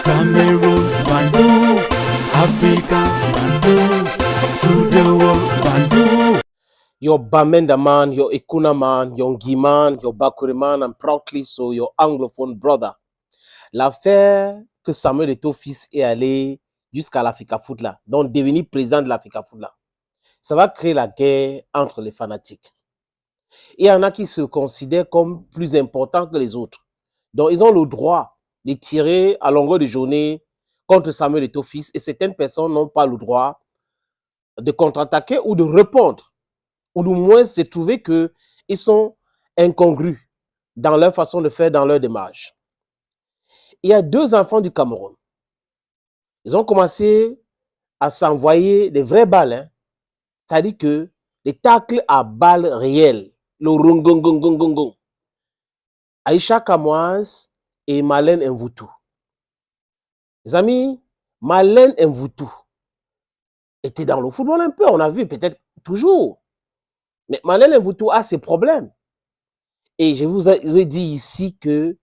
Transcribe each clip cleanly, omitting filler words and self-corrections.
Cameroon, Bandung, Africa, Bandung, to the world, Bandung. Your Bamenda man, your Ikuna man, your Ngi man, your Bakuri man, and proudly so your anglophone brother. L'affaire que Samuel Eto'o fils est allé jusqu'à l'Africa Foot là, donc devenir président de l'Africa Foot là, ça va créer la guerre entre les fanatiques. Il y en a qui se considèrent comme plus importants que les autres. Donc ils ont le droit de tirer à longueur de journée contre Samuel Eto'o fils et certaines personnes n'ont pas le droit de contre-attaquer ou de répondre. Ou du moins se trouver qu'ils sont incongrus dans leur façon de faire, dans leur démarche. Il y a 2 enfants du Cameroun. Ils ont commencé à s'envoyer des vraies balles, hein. C'est-à-dire que les tacles à balles réelles, le rongongongongongong. Aïcha Kamoise et Marlène Mvutu. Les amis, Marlène Mvutu était dans le football un peu, on a vu, peut-être toujours. Mais Marlène Mvutu a ses problèmes. Et je vous ai dit ici que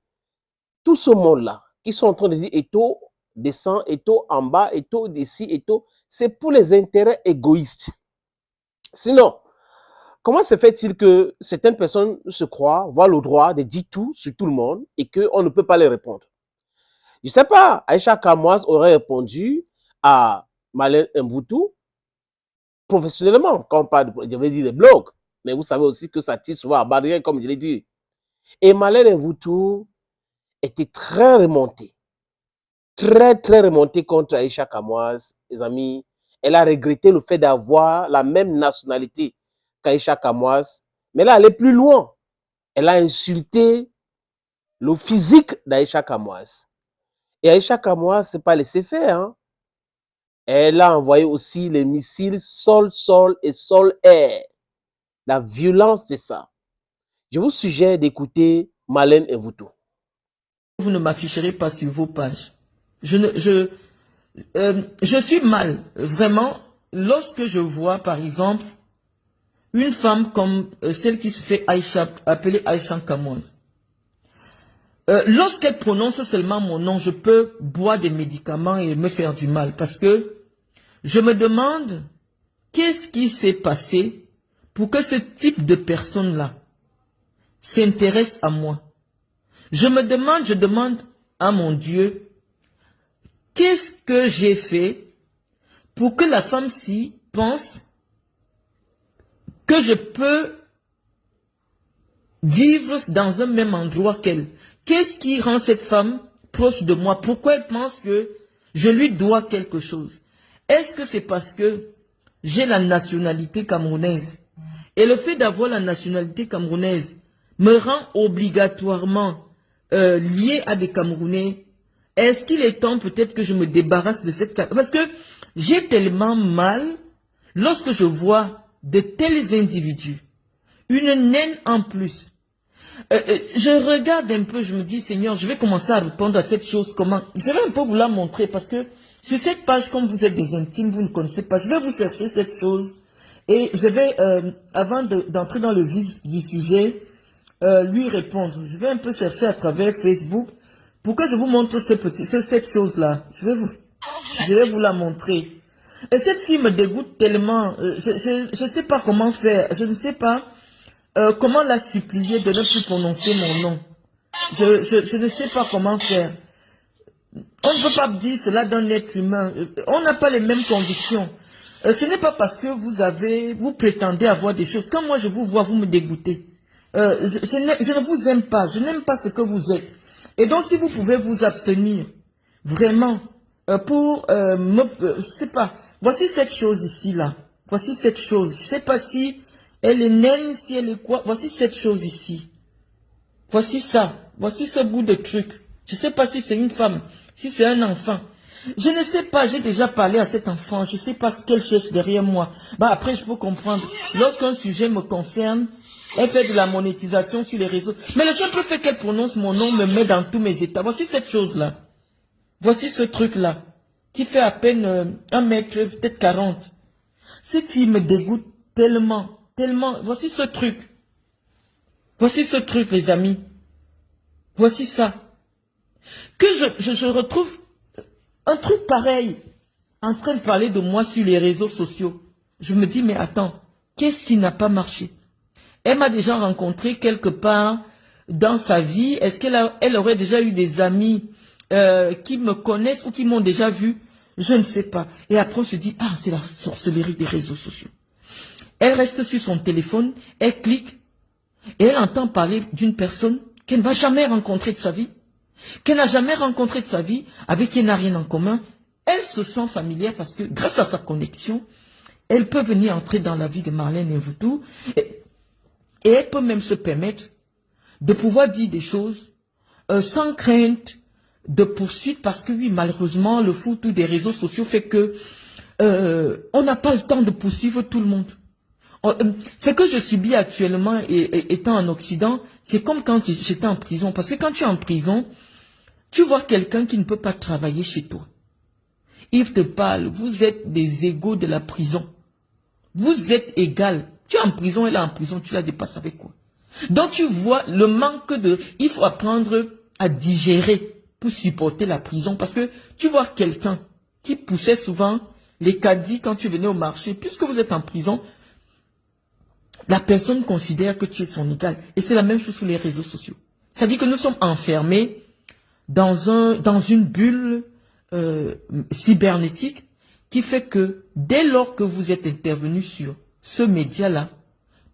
tout ce monde-là, qui sont en train de dire Eto'o descend, Eto'o en bas, Eto'o d'ici, Eto'o, c'est pour les intérêts égoïstes. Sinon, comment se fait-il que certaines personnes se croient, voient le droit de dire tout sur tout le monde et qu'on ne peut pas les répondre? Je ne sais pas, Aïcha Kamoise aurait répondu à Marlène Mvutu professionnellement, quand on parle, je vais dire les blogs. Mais vous savez aussi que ça tire souvent à barrière, comme je l'ai dit. Et Marlène Mvutu était très remontée. Très remontée contre Aïcha Kamoise, les amis. Elle a regretté le fait d'avoir la même nationalité qu'Aïcha Kamoise. Mais là, elle est plus loin. Elle a insulté le physique d'Aïcha Kamoise. Et Aïcha Kamoise, ce n'est pas laissé faire. Hein. Elle a envoyé aussi les missiles sol-sol et sol-air. La violence de ça. Je vous suggère d'écouter Marlène Mvutu. Vous ne m'afficherez pas sur vos pages. Je suis mal, vraiment, lorsque je vois, par exemple, une femme comme celle qui se fait appeler Aïcha Kamoise. Lorsqu'elle prononce seulement mon nom, je peux boire des médicaments et me faire du mal. Parce que je me demande, qu'est-ce qui s'est passé pour que ce type de personne-là s'intéresse à moi? Je demande à mon Dieu, qu'est-ce que j'ai fait pour que la femme-ci pense que je peux vivre dans un même endroit qu'elle? Qu'est-ce qui rend cette femme proche de moi? Pourquoi elle pense que je lui dois quelque chose? Est-ce que c'est parce que j'ai la nationalité camerounaise? Et le fait d'avoir la nationalité camerounaise me rend obligatoirement lié à des Camerounais. Est-ce qu'il est temps peut-être que je me débarrasse de cette... Parce que j'ai tellement mal lorsque je vois de tels individus, une naine en plus. Je regarde un peu, je me dis, Seigneur, je vais commencer à répondre à cette chose. Comment? Je vais un peu vous la montrer parce que sur cette page, comme vous êtes des intimes, vous ne connaissez pas, je vais vous chercher cette chose et je vais, avant d'entrer dans le vif du sujet, lui répondre. Je vais un peu chercher à travers Facebook pour que je vous montre cette chose-là. Je vais vous la montrer. Et cette fille me dégoûte tellement. Je ne sais pas comment faire. Je ne sais pas comment la supplier de ne plus prononcer mon nom. Je ne sais pas comment faire. On ne peut pas dire cela d'un être humain. On n'a pas les mêmes convictions. Ce n'est pas parce que vous prétendez avoir des choses. Quand moi je vous vois, vous me dégoûtez. Je ne vous aime pas. Je n'aime pas ce que vous êtes. Et donc si vous pouvez vous abstenir, vraiment, je sais pas. Voici cette chose ici, là. Voici cette chose. Je ne sais pas si elle est naine, si elle est quoi. Voici cette chose ici. Voici ça. Voici ce bout de truc. Je ne sais pas si c'est une femme, si c'est un enfant. Je ne sais pas, j'ai déjà parlé à cet enfant. Je ne sais pas ce qu'elle cherche derrière moi. Bah après, je peux comprendre. Lorsqu'un sujet me concerne, elle fait de la monétisation sur les réseaux. Mais le simple fait qu'elle prononce mon nom me met dans tous mes états. Voici cette chose-là. Voici ce truc-là. Qui fait à peine 1 mètre, peut-être 40. Ce qui me dégoûte tellement, tellement. Voici ce truc. Voici ce truc, les amis. Voici ça. Que je retrouve un truc pareil, en train de parler de moi sur les réseaux sociaux. Je me dis, mais attends, qu'est-ce qui n'a pas marché? Elle m'a déjà rencontré quelque part dans sa vie. Est-ce elle aurait déjà eu des amis qui me connaissent ou qui m'ont déjà vu? Je ne sais pas. Et après, on se dit, ah, c'est la sorcellerie des réseaux sociaux. Elle reste sur son téléphone, elle clique, et elle entend parler d'une personne qu'elle ne va jamais rencontrer de sa vie, qu'elle n'a jamais rencontré de sa vie, avec qui elle n'a rien en commun. Elle se sent familière parce que grâce à sa connexion, elle peut venir entrer dans la vie de Marlène Mvutu et elle peut même se permettre de pouvoir dire des choses sans crainte de poursuite parce que oui, malheureusement, le foutu des réseaux sociaux fait que on n'a pas le temps de poursuivre tout le monde. Ce que je subis actuellement étant en Occident, c'est comme quand j'étais en prison. Parce que quand tu es en prison, tu vois quelqu'un qui ne peut pas travailler chez toi. Il te parle, vous êtes des égaux de la prison. Vous êtes égal. Tu es en prison, elle est en prison, tu la dépasses avec quoi? Donc tu vois le manque de... Il faut apprendre à digérer pour supporter la prison. Parce que tu vois quelqu'un qui poussait souvent les caddies quand tu venais au marché. Puisque vous êtes en prison, la personne considère que tu es son égal. Et c'est la même chose sur les réseaux sociaux. C'est-à-dire que nous sommes enfermés dans une bulle cybernétique qui fait que dès lors que vous êtes intervenu sur ce média-là,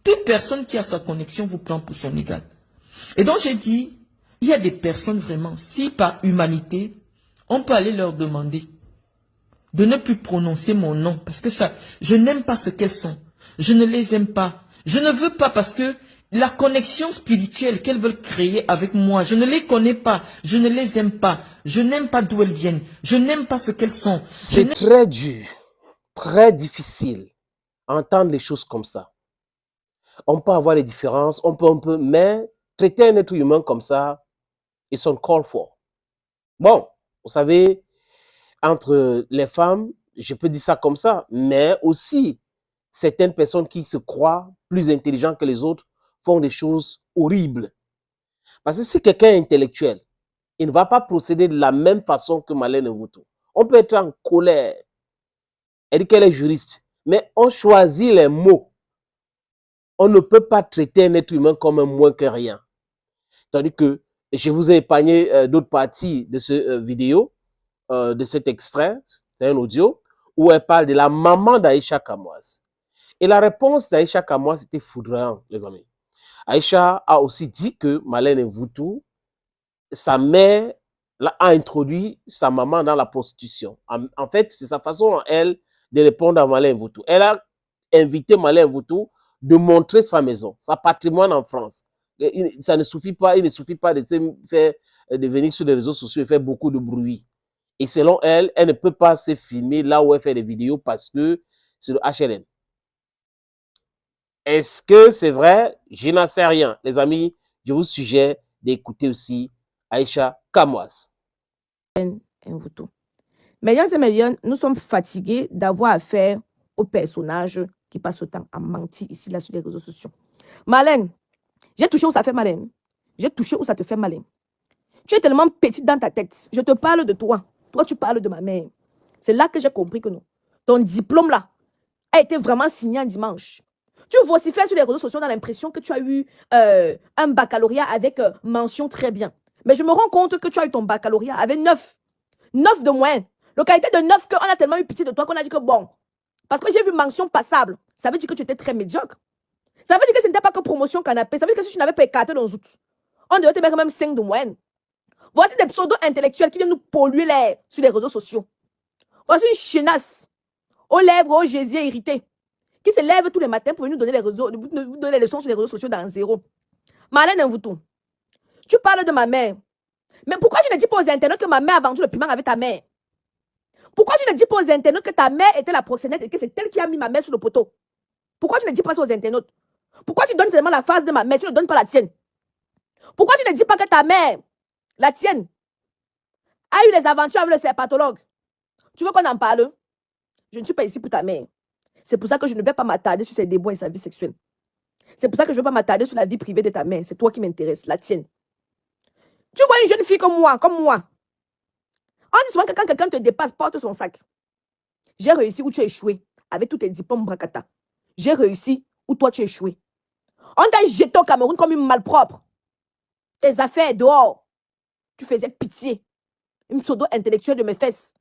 toute personne qui a sa connexion vous prend pour son égal. Et donc j'ai dit, il y a des personnes vraiment, si par humanité, on peut aller leur demander de ne plus prononcer mon nom, parce que ça, je n'aime pas ce qu'elles sont. Je ne les aime pas. Je ne veux pas parce que la connexion spirituelle qu'elles veulent créer avec moi, je ne les connais pas, je ne les aime pas, je n'aime pas d'où elles viennent, je n'aime pas ce qu'elles sont. C'est très dur, très difficile à entendre les choses comme ça. On peut avoir les différences, on peut, mais traiter un être humain comme ça, it's uncalled for. Bon, vous savez, entre les femmes, je peux dire ça comme ça, mais aussi certaines personnes qui se croient plus intelligentes que les autres font des choses horribles. Parce que si quelqu'un est intellectuel, il ne va pas procéder de la même façon que Marlène Mvutu. On peut être en colère. Elle dit qu'elle est juriste, mais on choisit les mots. On ne peut pas traiter un être humain comme un moins que rien. Tandis que je vous ai épargné d'autres parties de cette vidéo, de cet extrait, c'est un audio, où elle parle de la maman d'Aïcha Kamoise. Et la réponse d'Aïcha Kamoise était foudroyante, les amis. Aïcha a aussi dit que Marlène Mvutu, sa mère a introduit sa maman dans la prostitution. En fait, c'est sa façon, elle, de répondre à Marlène Mvutu. Elle a invité Marlène Mvutu de montrer sa maison, sa patrimoine en France. Ça ne suffit pas, il ne suffit pas de venir sur les réseaux sociaux et faire beaucoup de bruit. Et selon elle, elle ne peut pas se filmer là où elle fait des vidéos parce que c'est le HLN. Est-ce que c'est vrai? Je n'en sais rien. Les amis, je vous suggère d'écouter aussi Aïcha Kamoise. Mesdames et messieurs, nous sommes fatigués d'avoir affaire aux personnages qui passent le temps à mentir ici, là, sur les réseaux sociaux. Marlène, j'ai touché où ça fait malin. J'ai touché où ça te fait malin. Tu es tellement petite dans ta tête. Je te parle de toi. Toi, tu parles de ma mère. C'est là que j'ai compris que non. Ton diplôme, là, a été vraiment signé un dimanche. Tu vocifères sur les réseaux sociaux, on a l'impression que tu as eu un baccalauréat avec mention très bien. Mais je me rends compte que tu as eu ton baccalauréat avec 9. 9 de moyenne. Localité de 9 qu'on a tellement eu pitié de toi qu'on a dit que bon. Parce que j'ai vu mention passable. Ça veut dire que tu étais très médiocre. Ça veut dire que ce n'était pas que promotion canapé. Ça veut dire que si tu n'avais pas écarté dans Zout, on devait te mettre quand même 5 de moyenne. Voici des pseudo-intellectuels qui viennent nous polluer l'air sur les réseaux sociaux. Voici une chenasse aux lèvres, aux gésiers irrités, qui se lève tous les matins pour nous donner les leçons sur les réseaux sociaux dans zéro. Marlène Mvutu, tu parles de ma mère. Mais pourquoi tu ne dis pas aux internautes que ma mère a vendu le piment avec ta mère? Pourquoi tu ne dis pas aux internautes que ta mère était la proxénète et que c'est elle qui a mis ma mère sur le poteau? Pourquoi tu ne dis pas ça aux internautes? Pourquoi tu donnes seulement la face de ma mère, tu ne donnes pas la tienne? Pourquoi tu ne dis pas que ta mère, la tienne, a eu des aventures avec le serpentologue? Tu veux qu'on en parle? Je ne suis pas ici pour ta mère. C'est pour ça que je ne vais pas m'attarder sur ses déboires et sa vie sexuelle. C'est pour ça que je ne vais pas m'attarder sur la vie privée de ta mère. C'est toi qui m'intéresse, la tienne. Tu vois une jeune fille comme moi, On dit souvent que quand quelqu'un te dépasse, porte son sac. J'ai réussi où tu as échoué. Avec tous tes diplômes, Brakata. J'ai réussi où toi tu as échoué. On t'a jeté au Cameroun comme une malpropre. Tes affaires dehors. Tu faisais pitié. Une pseudo intellectuelle de mes fesses.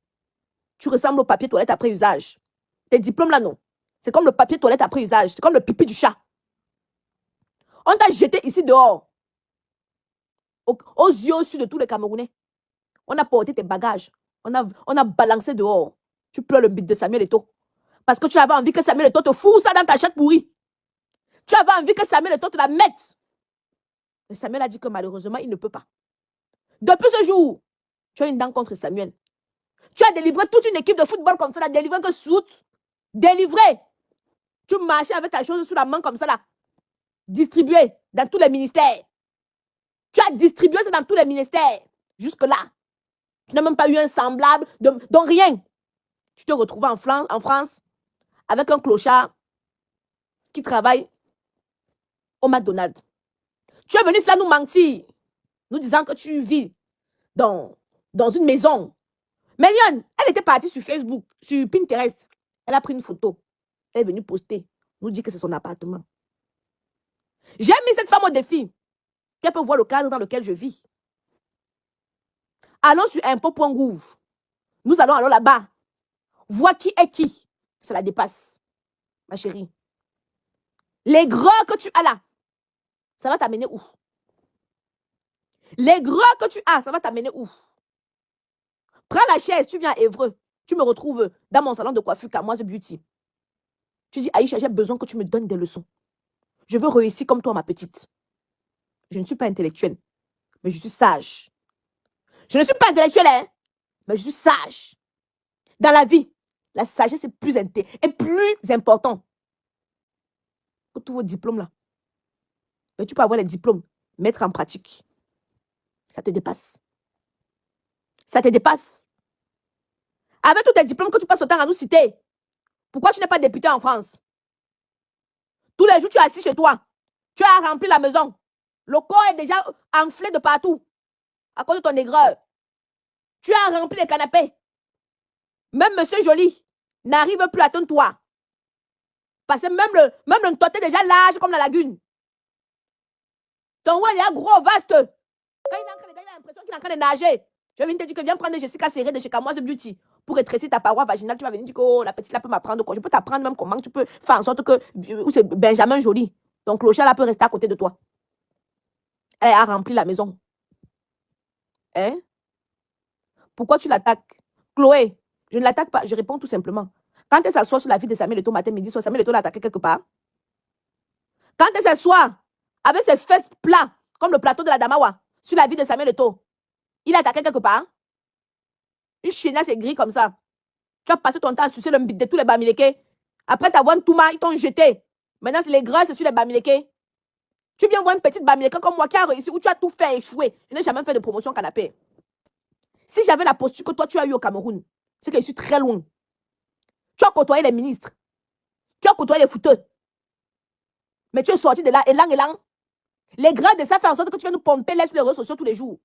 Tu ressembles au papier toilette après usage. Tes diplômes là, non. C'est comme le papier toilette après usage. C'est comme le pipi du chat. On t'a jeté ici dehors. Aux yeux au-dessus de tous les Camerounais. On a porté tes bagages. On a balancé dehors. Tu pleures le bit de Samuel Eto'o. Parce que tu avais envie que Samuel Eto'o te fourre ça dans ta chatte pourrie. Tu avais envie que Samuel Eto'o te la mette. Mais Samuel a dit que malheureusement, il ne peut pas. Depuis ce jour, tu as une dent contre Samuel. Tu as délivré toute une équipe de football comme ça, là, délivré que soute. Délivré. Tu marchais avec ta chose sous la main comme ça, là. Distribué dans tous les ministères. Tu as distribué ça dans tous les ministères. Jusque-là. Tu n'as même pas eu un semblable donc rien. Tu te retrouves en France avec un clochard qui travaille au McDonald's. Tu es venu cela nous mentir, nous disant que tu vis dans une maison. Mais Lyon, elle était partie sur Facebook, sur Pinterest. Elle a pris une photo. Elle est venue poster, nous dit que c'est son appartement. J'ai mis cette femme au défi, qu'elle peut voir le cadre dans lequel je vis. Allons sur impôt.gouv. Nous allons alors là-bas. Vois qui est qui. Ça la dépasse, ma chérie. Les gras que tu as là, ça va t'amener où? Les gras que tu as, ça va t'amener où? Prends la chaise, tu viens à Évreux. Tu me retrouves dans mon salon de coiffure Kamoise Beauty. Tu dis, Aïcha, j'ai besoin que tu me donnes des leçons. Je veux réussir comme toi, ma petite. Je ne suis pas intellectuelle, mais je suis sage. Je ne suis pas intellectuelle, hein, mais je suis sage. Dans la vie, la sagesse est plus important que tous vos diplômes là. Mais tu peux avoir les diplômes, mettre en pratique. Ça te dépasse. Ça te dépasse. Avec tous tes diplômes que tu passes autant à nous citer, pourquoi tu n'es pas député en France? Tous les jours, tu es assis chez toi. Tu as rempli la maison. Le corps est déjà enflé de partout à cause de ton aigreur. Tu as rempli les canapés. Même Monsieur Joly n'arrive plus à ton toit. Parce que même le toit est déjà large comme la lagune. Ton roi, il est gros, vaste. Quand il est en train de, il a l'impression qu'il est en train de nager. Je viens te dire que viens prendre Jessica Serré de chez Kamoise Beauty pour rétrécir ta paroi vaginale. Tu vas venir dire que oh, la petite là peut m'apprendre quoi. Je peux t'apprendre même comment tu peux faire en sorte que c'est Benjamin Joly. Donc clochard là peut rester à côté de toi. Elle a rempli la maison. Hein? Pourquoi tu l'attaques? Chloé, je ne l'attaque pas. Je réponds tout simplement. Quand elle s'assoit sur la vie de Samuel Eto'o matin, midi, soir, Samuel Eto'o l'a attaqué quelque part. Quand elle s'assoit avec ses fesses plats, comme le plateau de la Damawa, sur la vie de Samuel Eto'o, il a attaqué quelque part. Une chienasse est gris comme ça. Tu as passé ton temps à sucer le bit de tous les Bamileke. Après t'avoir tout mal, ils t'ont jeté. Maintenant, c'est les grosses sur les Bamileke. Tu viens voir une petite Bamileke comme moi qui a réussi, où tu as tout fait échouer. Je n'ai jamais fait de promotion canapé. Si j'avais la posture que toi, tu as eu au Cameroun, c'est que je suis très loin. Tu as côtoyé les ministres. Tu as côtoyé les fouteux. Mais tu es sorti de là, élan. Les grades de ça fait en sorte que tu viens nous pomper les sur les réseaux sociaux tous les jours.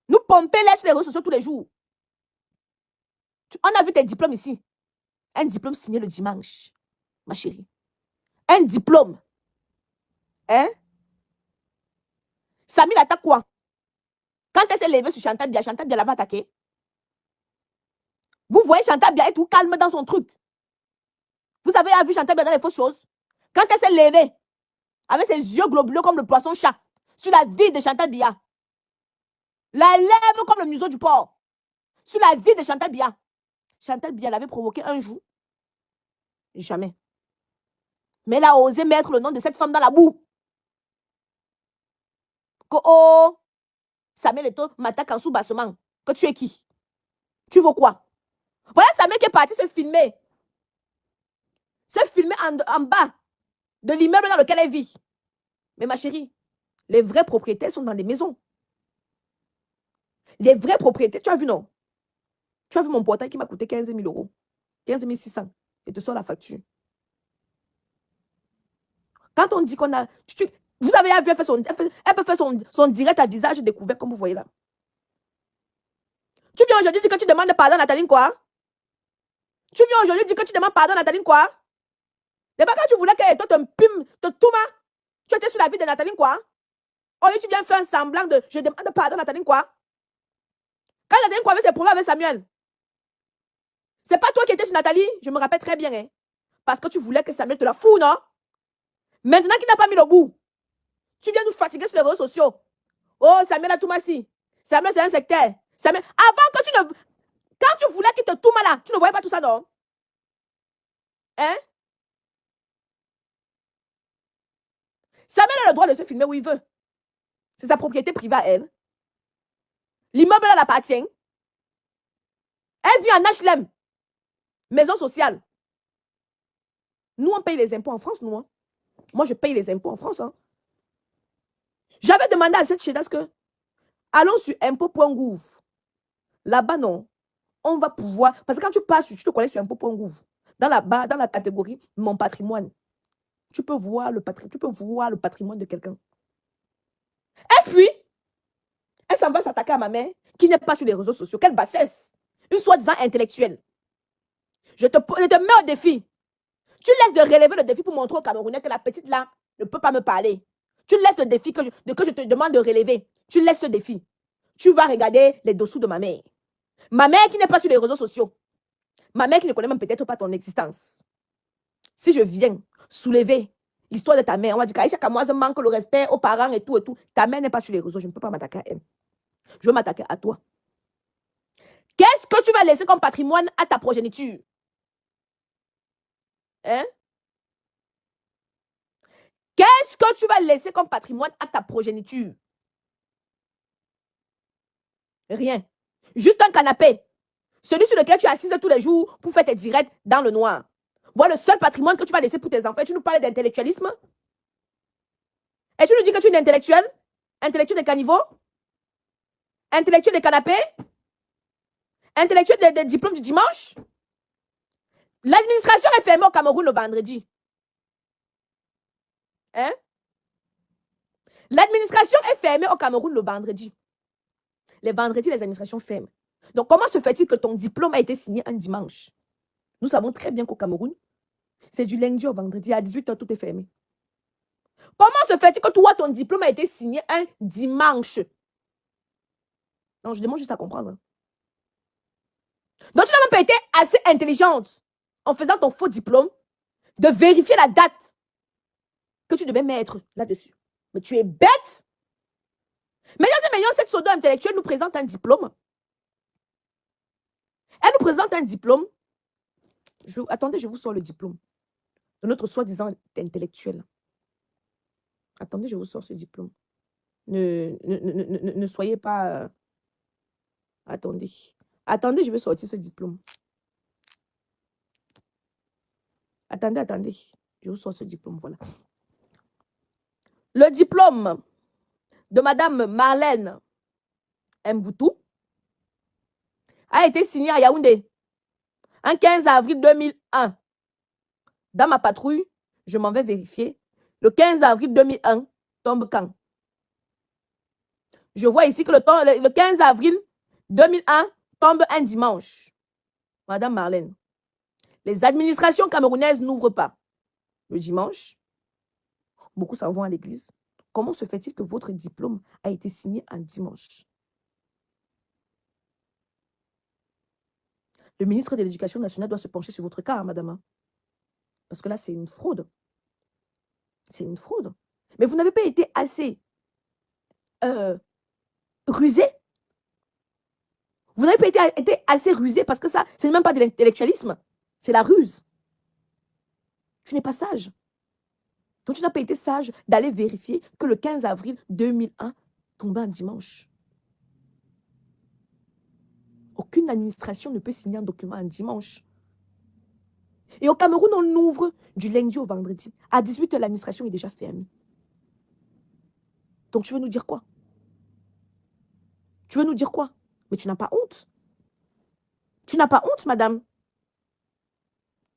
Nous pomper les sur les réseaux sociaux tous les jours. On a vu tes diplômes ici. Un diplôme signé le dimanche, ma chérie. Un diplôme. Hein? Samy l'attaque quoi? Quand elle s'est levée sur Chantal Bia l'avait attaqué. Vous voyez Chantal Bia est tout calme dans son truc. Vous avez vu Chantal Bia dans les fausses choses. Quand elle s'est levée, avec ses yeux globuleux comme le poisson chat, sur la vie de Chantal Bia. La lèvre comme le museau du porc. Sur la vie de Chantal Bia. Chantal Bia l'avait provoqué un jour. Jamais. Mais elle a osé mettre le nom de cette femme dans la boue. Que oh, Samuel Eto'o m'attaque en sous-bassement. Que tu es qui? Tu veux quoi? Voilà Samuel qui est parti se filmer. Se filmer en bas de l'immeuble dans lequel elle vit. Mais ma chérie, les vrais propriétaires sont dans les maisons. Les vrais propriétaires, tu as vu non? Tu as vu mon portail qui m'a coûté 15 000 €. 15 600. Et te sort la facture. Quand on dit qu'on a... vous avez vu, elle peut faire son direct à visage découvert comme vous voyez là. Tu viens aujourd'hui dire que tu demandes pardon à Nathalie quoi? Tu viens aujourd'hui dire que tu demandes pardon à Nathalie quoi? C'est pas quand tu voulais que toi te pime, te touma, tu étais sur la vie de Nathalie quoi? Oh, tu viens faire un semblant de je demande pardon à Nathalie quoi? Quand Nathalie quoi avait ses problèmes avec Samuel, c'est pas toi qui étais sur Nathalie, je me rappelle très bien, hein? Parce que tu voulais que Samuel te la fout, non? Maintenant qu'il n'a pas mis le bout, tu viens nous fatiguer sur les réseaux sociaux. Oh, Samuel a tout massi. Samuel, c'est un sectaire. Samuel, avant que tu ne... Quand tu voulais qu'il te tourne là, tu ne voyais pas tout ça, non? Hein? Samuel a le droit de se filmer où il veut. C'est sa propriété privée à elle. L'immeuble elle appartient. Elle vit en HLM. Maison sociale. Nous, on paye les impôts en France, nous. Hein. Moi, je paye les impôts en France. Hein. J'avais demandé à cette chédasse que allons sur impôt.gouv. Là-bas, non. On va pouvoir... Parce que quand tu passes, tu te connais sur impôt.gouv. Dans la catégorie mon patrimoine. Tu peux voir le patrimoine de quelqu'un. Elle fuit. Elle s'en va s'attaquer à ma mère qui n'est pas sur les réseaux sociaux. Quelle bassesse. Une soi-disant intellectuelle. Je te mets au défi. Tu laisses de relever le défi pour montrer aux Camerounais que la petite là ne peut pas me parler. Tu laisses le défi que je te demande de relever. Tu laisses ce défi. Tu vas regarder les dessous de ma mère. Ma mère qui n'est pas sur les réseaux sociaux. Ma mère qui ne connaît même peut-être pas ton existence. Si je viens soulever l'histoire de ta mère, on va dire qu'Aïcha Kamoise manque le respect aux parents et tout et tout. Ta mère n'est pas sur les réseaux, je ne peux pas m'attaquer à elle. Je veux m'attaquer à toi. Qu'est-ce que tu vas laisser comme patrimoine à ta progéniture? Hein? Qu'est-ce que tu vas laisser comme patrimoine à ta progéniture? Rien. Juste un canapé. Celui sur lequel tu es assise tous les jours pour faire tes directs dans le noir. Voilà le seul patrimoine que tu vas laisser pour tes enfants. Tu nous parles d'intellectualisme? Et tu nous dis que tu es intellectuel? Intellectuel des caniveaux? Intellectuel des canapés? Intellectuel des diplômes du dimanche? L'administration est fermée au Cameroun le vendredi. Hein? L'administration est fermée au Cameroun le vendredi. Les vendredis, les administrations ferment. Donc, comment se fait-il que ton diplôme a été signé un dimanche? Nous savons très bien qu'au Cameroun, c'est du lundi au vendredi. À 18h, tout est fermé. Comment se fait-il que toi, ton diplôme a été signé un dimanche? Non, je demande juste à comprendre. Donc, tu n'as même pas été assez intelligente en faisant ton faux diplôme de vérifier la date que tu devais mettre là-dessus. Mais tu es bête. Mesdames, cette pseudo intellectuelle nous présente un diplôme. Elle nous présente un diplôme. Attendez, je vous sors le diplôme de notre soi-disant intellectuel. Attendez, je vous sors ce diplôme. Ne soyez pas... Attendez. Attendez, je vais sortir ce diplôme. Attendez. Je vous sors ce diplôme, voilà. Le diplôme de Madame Marlène Mboutou a été signé à Yaoundé en 15 avril 2001. Dans ma patrouille, je m'en vais vérifier. Le 15 avril 2001 tombe quand? Je vois ici que le 15 avril 2001 tombe un dimanche. Madame Marlène, les administrations camerounaises n'ouvrent pas le dimanche. Beaucoup s'en vont à l'église. Comment se fait-il que votre diplôme a été signé un dimanche? Le ministre de l'Éducation nationale doit se pencher sur votre cas, hein, madame. Parce que là, c'est une fraude. C'est une fraude. Mais vous n'avez pas été assez rusé. Vous n'avez pas été assez rusé parce que ça, ce n'est même pas de l'intellectualisme. C'est la ruse. Tu n'es pas sage. Donc, tu n'as pas été sage d'aller vérifier que le 15 avril 2001 tombait un dimanche. Aucune administration ne peut signer un document un dimanche. Et au Cameroun, on ouvre du lundi au vendredi. À 18h, l'administration est déjà fermée. Donc, tu veux nous dire quoi? Tu veux nous dire quoi? Mais tu n'as pas honte. Tu n'as pas honte, madame.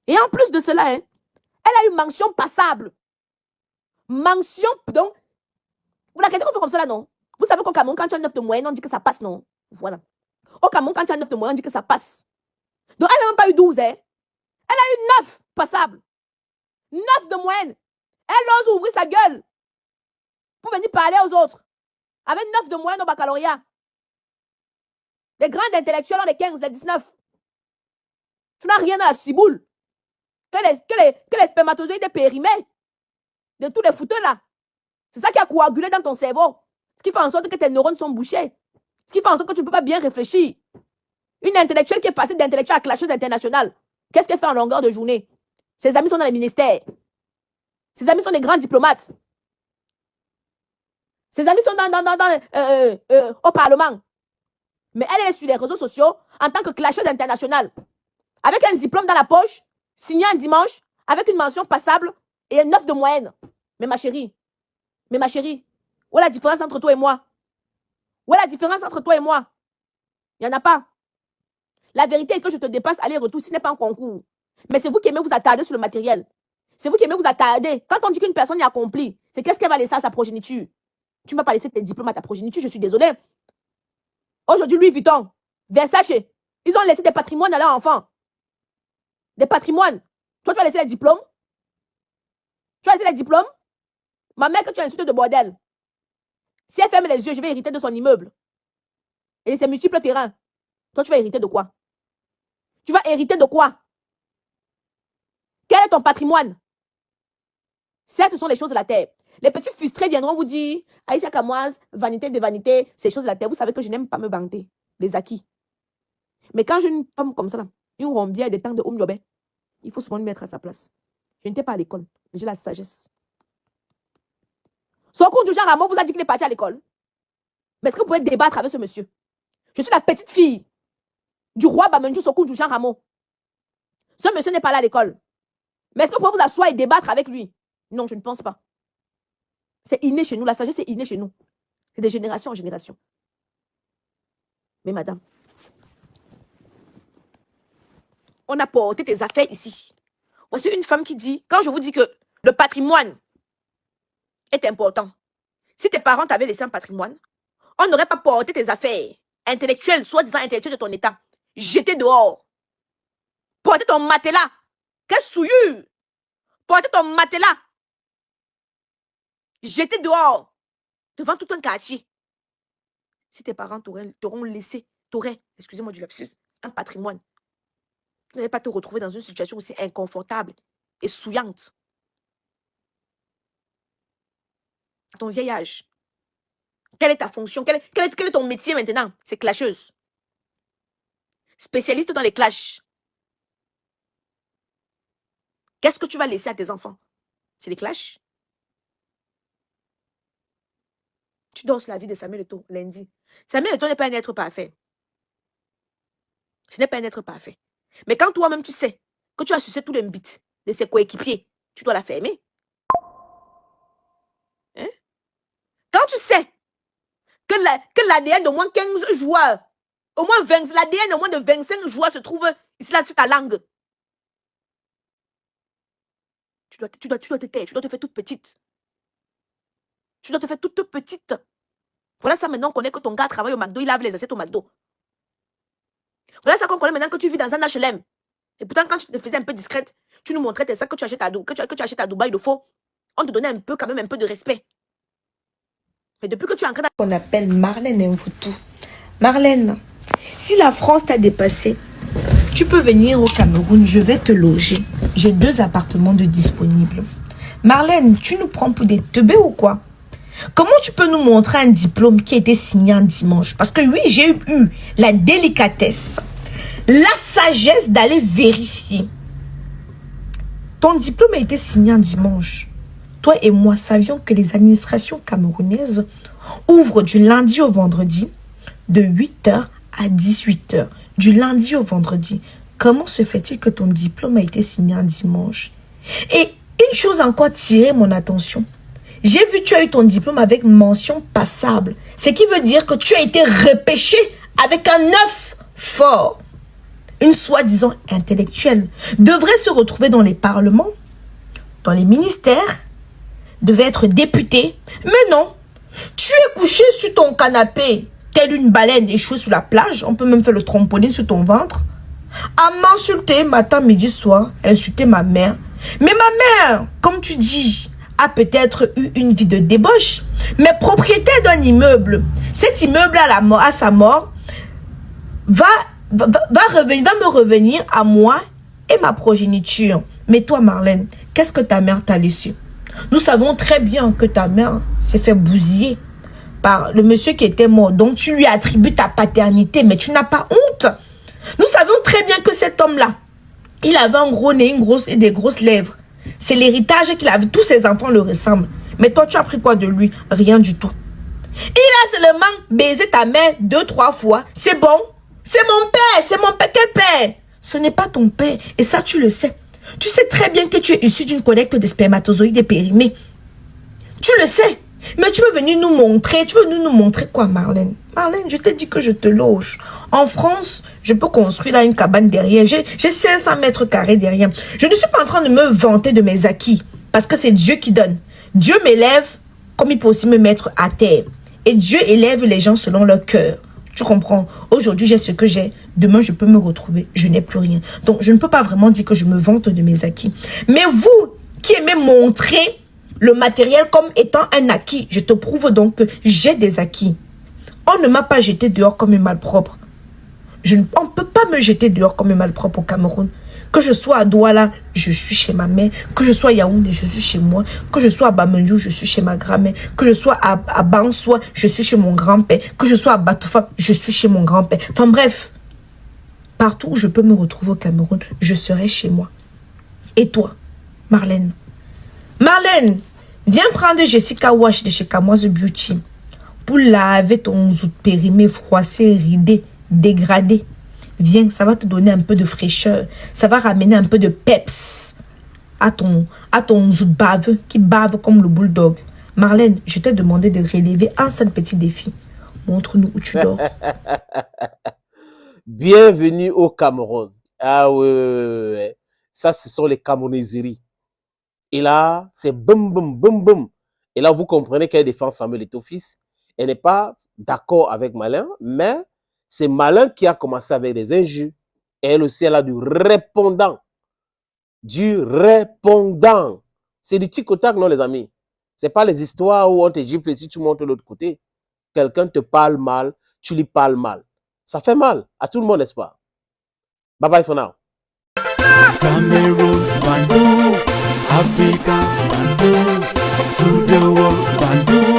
Et en plus de cela, hein, elle a une mention passable. Mention, donc, vous la qu'on fait comme ça là, non? Vous savez qu'au Cameroun, quand tu as un 9 de moyenne, on dit que ça passe, non? Voilà. Au Cameroun, quand tu as 9 de moyenne, on dit que ça passe. Donc, elle n'a même pas eu 12, hein. Elle a eu 9 passables. 9 de moyenne. Elle ose ouvrir sa gueule pour venir parler aux autres. Avec 9 de moyenne au baccalauréat. Les grands intellectuels ont les 15, les 19. Tu n'as rien à la ciboule. Que les spermatozoïdes périmés de tous les fouteux là. C'est ça qui a coagulé dans ton cerveau. Ce qui fait en sorte que tes neurones sont bouchés. Ce qui fait en sorte que tu ne peux pas bien réfléchir. Une intellectuelle qui est passée d'intellectuelle à clasheuse internationale. Qu'est-ce qu'elle fait en longueur de journée? Ses amis sont dans les ministères. Ses amis sont des grands diplomates. Ses amis sont au Parlement. Mais elle est sur les réseaux sociaux en tant que clasheuse internationale. Avec un diplôme dans la poche, signé un dimanche, avec une mention passable et un 9 de moyenne. Mais ma chérie, où est la différence entre toi et moi? Où est la différence entre toi et moi? Il n'y en a pas. La vérité est que je te dépasse aller-retour, ce n'est pas un concours. Mais c'est vous qui aimez vous attarder sur le matériel. C'est vous qui aimez vous attarder. Quand on dit qu'une personne est accomplie, c'est qu'est-ce qu'elle va laisser à sa progéniture? Tu ne vas pas laisser tes diplômes à ta progéniture, je suis désolée. Aujourd'hui, Louis Vuitton, Versace, ils ont laissé des patrimoines à leurs enfants. Des patrimoines. Toi, tu vas laisser les diplômes? Tu vas laisser les diplômes? Ma mère, que tu as insulté de bordel. Si elle ferme les yeux, je vais hériter de son immeuble. Et ses multiples terrains. Toi, tu vas hériter de quoi? Tu vas hériter de quoi? Quel est ton patrimoine? Certes, ce sont les choses de la terre. Les petits frustrés viendront vous dire, Aïcha Kamoise, vanité de vanité, ces choses de la terre. Vous savez que je n'aime pas me vanter des acquis. Mais quand j'ai une femme comme ça, là, une rombière des temps de Oumyobé, il faut souvent lui mettre à sa place. Je n'étais pas à l'école, mais j'ai la sagesse. Sokou du Jean Rameau vous a dit qu'il est parti à l'école. Mais est-ce que vous pouvez débattre avec ce monsieur? Je suis la petite fille du roi Bamenjou Sokou du Jean Rameau. Ce monsieur n'est pas là à l'école. Mais est-ce que vous pouvez vous asseoir et débattre avec lui? Non, je ne pense pas. C'est inné chez nous. La sagesse est innée chez nous. C'est de génération en génération. Mais madame, on a porté tes affaires ici. Voici une femme qui dit, quand je vous dis que le patrimoine est important, si tes parents t'avaient laissé un patrimoine, on n'aurait pas porté tes affaires intellectuelles, soi-disant intellectuelles de ton état, jeté dehors. Porter ton matelas. Quelle souillure. Porter ton matelas. Jeté dehors. Devant tout un quartier. Si tes parents t'auront laissé, excusez-moi du lapsus, un patrimoine, tu n'allais pas te retrouver dans une situation aussi inconfortable et souillante. À ton vieil âge. Quelle est ta fonction? Quel est ton métier maintenant? C'est clasheuse. Spécialiste dans les clashs. Qu'est-ce que tu vas laisser à tes enfants? C'est les clashs? Tu danses la vie de Samuel Eto'o lundi. Samuel Eto'o n'est pas un être parfait. Ce n'est pas un être parfait. Mais quand toi-même tu sais que tu as sucé tous les mbits de ses coéquipiers, tu dois la fermer. Hein? Quand tu sais que l'ADN de moins 15 joueurs, au moins 20, l'ADN de moins de 25 joueurs se trouve ici là sur ta langue. Tu dois te taire, tu dois te faire toute petite. Tu dois te faire toute petite. Voilà ça maintenant qu'on connaît que ton gars travaille au McDo, il lave les assiettes au McDo. Voilà ça qu'on connaît maintenant que tu vis dans un HLM. Et pourtant, quand tu te faisais un peu discrète, tu nous montrais tes sacs que tu achètes à Dubaï de faux. On te donnait un peu, quand même un peu de respect. Mais depuis que tu es en train qu'on appelle Marlène Mvutu. Marlène, si la France t'a dépassé, tu peux venir au Cameroun, je vais te loger. J'ai 2 appartements de disponibles. Marlène, tu nous prends pour des teubés ou quoi? Comment tu peux nous montrer un diplôme qui a été signé un dimanche? Parce que oui, j'ai eu la délicatesse, la sagesse d'aller vérifier. Ton diplôme a été signé un dimanche. Toi et moi savions que les administrations camerounaises ouvrent du lundi au vendredi de 8h à 18h. Du lundi au vendredi. Comment se fait-il que ton diplôme a été signé un dimanche? Et une chose encore tiré mon attention. J'ai vu que tu as eu ton diplôme avec mention passable. Ce qui veut dire que tu as été repêché avec un 9 fort. Une soi-disant intellectuelle devrait se retrouver dans les parlements, dans les ministères, devait être députée. Mais non, tu es couché sur ton canapé telle une baleine échouée sur la plage. On peut même faire le trampoline sur ton ventre. À m'insulter matin, midi, soir, insulter ma mère. Mais ma mère, comme tu dis, a peut-être eu une vie de débauche, mais propriétaire d'un immeuble. Cet immeuble à sa mort va me revenir à moi et ma progéniture. Mais toi, Marlène, qu'est-ce que ta mère t'a laissé? Nous savons très bien que ta mère s'est fait bousiller par le monsieur qui était mort. Donc tu lui attribues ta paternité, mais tu n'as pas honte. Nous savons très bien que cet homme-là, il avait un gros nez, et des grosses lèvres. C'est l'héritage qu'il avait. Tous ses enfants le ressemblent. Mais toi, tu as pris quoi de lui? Rien du tout. Il a seulement baisé ta mère 2-3 fois. C'est bon. C'est mon père. C'est mon père. Quel père? Ce n'est pas ton père. Et ça, tu le sais. Tu sais très bien que tu es issu d'une collecte de spermatozoïdes périmés. Tu le sais. Mais tu veux venir nous montrer. Tu veux nous montrer quoi, Marlène? Marlène, je t'ai dit que je te loge. En France, je peux construire là une cabane derrière. J'ai 500 mètres carrés derrière. Je ne suis pas en train de me vanter de mes acquis. Parce que c'est Dieu qui donne. Dieu m'élève comme il peut aussi me mettre à terre. Et Dieu élève les gens selon leur cœur. Tu comprends? Aujourd'hui, j'ai ce que j'ai. Demain, je peux me retrouver. Je n'ai plus rien. Donc, je ne peux pas vraiment dire que je me vante de mes acquis. Mais vous, qui aimez montrer le matériel comme étant un acquis, je te prouve donc que j'ai des acquis. On ne m'a pas jeté dehors comme un malpropre. On ne peut pas me jeter dehors comme un malpropre au Cameroun. Que je sois à Douala, je suis chez ma mère. Que je sois à Yaoundé, je suis chez moi. Que je sois à Bamendjou, je suis chez ma grand-mère. Que je sois à Bansoua, je suis chez mon grand-père. Que je sois à Batoufa, je suis chez mon grand-père. Enfin bref, partout où je peux me retrouver au Cameroun, je serai chez moi. Et toi, Marlène? Marlène, viens prendre Jessica Wash de chez Kamoise Beauty pour laver ton zout périmé, froissé, ridé, dégradé. Viens, ça va te donner un peu de fraîcheur. Ça va ramener un peu de peps à ton zout baveux qui bave comme le bulldog. Marlène, je t'ai demandé de relever un seul petit défi. Montre-nous où tu dors. Bienvenue au Cameroun. Ah oui. Ça, ce sont les Camerounaiseries. Et là, c'est boum, boum, boum, boum. Et là, vous comprenez qu'elle défend Samuel Eto'o-Fils. Elle n'est pas d'accord avec Malin, mais c'est Malin qui a commencé avec des injures. Et elle aussi, elle a du répondant. Du répondant. C'est du tic au tac, non, les amis? Ce n'est pas les histoires où on te gifle et si tu montes de l'autre côté. Quelqu'un te parle mal, tu lui parles mal. Ça fait mal à tout le monde, n'est-ce pas? Bye bye for now. Cameroon, Bandung, Africa, Bandung, to the world, Bandung.